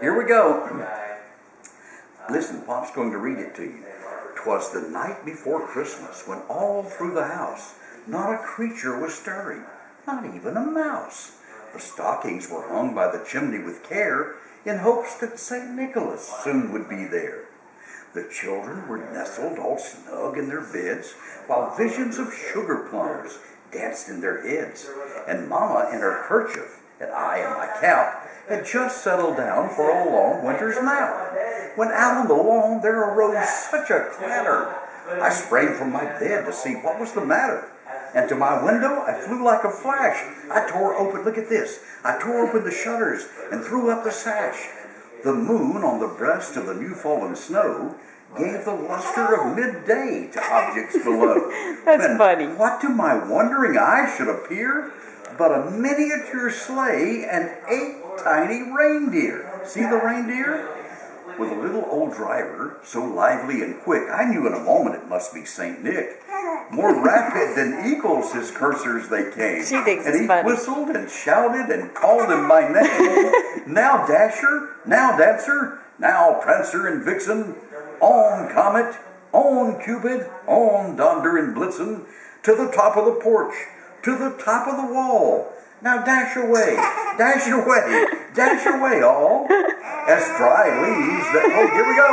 Here we go. Listen, Pop's going to read it to you. 'Twas the night before Christmas, when all through the house not a creature was stirring, not even a mouse. The stockings were hung by the chimney with care, in hopes that St. Nicholas soon would be there. The children were nestled all snug in their beds, while visions of sugar plums danced in their heads. And Mama in her kerchief, and I in my cap, had just settled down for a long winter's nap, when out on the lawn there arose such a clatter. I sprang from my bed to see what was the matter, and to my window I flew like a flash. I tore open, look at this, I tore open the shutters and threw up the sash. The moon on the breast of the new fallen snow gave the luster of midday to objects below. That's and funny. what to my wondering eye should appear but a miniature sleigh and 8 tiny reindeer. See the reindeer? With a little old driver, so lively and quick, I knew in a moment it must be St. Nick. More rapid than eagles his coursers they came. She thinks and it's he funny. whistled and shouted and called him by name. Now Dasher, now Dancer, now Prancer and Vixen, on Comet, on Cupid, on Donder and Blitzen, to the top of the porch, to the top of the wall. Now dash away, all, as dry leaves that, oh, here we go,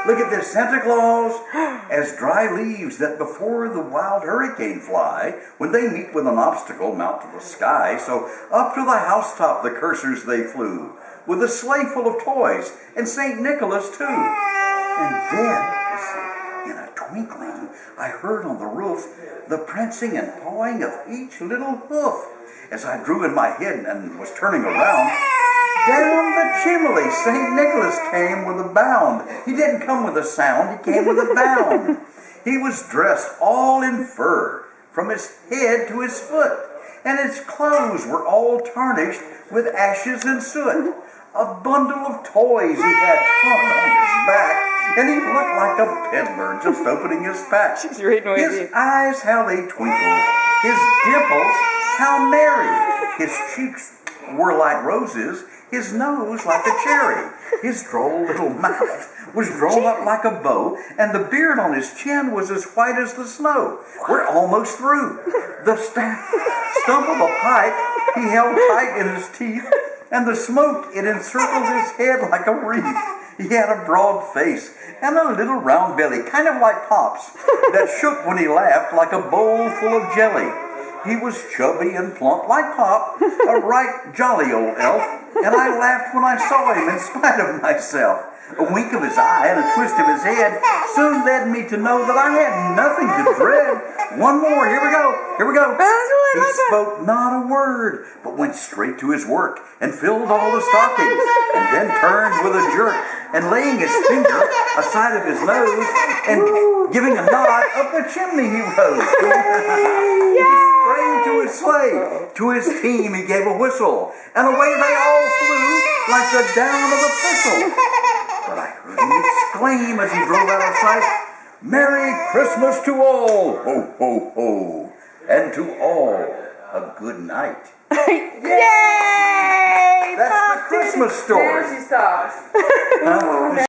look at this, Santa Claus, as dry leaves that before the wild hurricane fly, when they meet with an obstacle, mount to the sky, so up to the housetop the coursers they flew, with a sleigh full of toys, and St. Nicholas too. And then, in a twinkling, I heard on the roof the prancing and pawing of each little hoof. As I drew in my head and was turning around, down the chimney St. Nicholas came with a bound. He didn't come with a sound, he came with a bound. He was dressed all in fur, from his head to his foot, and his clothes were all tarnished with ashes and soot. A bundle of toys he had hung on his back, and he looked like a peddler just opening his pack. She's reading with his you. eyes, how they twinkled, his dimples, how merry, his cheeks were like roses, his nose like a cherry, his droll little mouth was drawn up like a bow, and the beard on his chin was as white as the snow. We're almost through. The stump of a pipe he held tight in his teeth, and the smoke, it encircled his head like a wreath. He had a broad face and a little round belly, kind of like Pop's, that shook when he laughed like a bowl full of jelly. He was chubby and plump like Pop, a right jolly old elf, and I laughed when I saw him in spite of myself. A wink of his eye and a twist of his head soon led me to know that I had nothing to dread. One more, here we go. He spoke not a word, but went straight to his work and filled all the stockings, and then turned with a jerk, and laying his finger aside of his nose, and giving a nod, up the chimney he rose. He sprang to his sleigh, to his team he gave a whistle, and away they all flew like the down of a thistle. But I heard him exclaim as he drove out of sight, "Merry Christmas to all, ho, ho, ho, and to all a good night." Yay! That's the Christmas story. There she stops. Huh?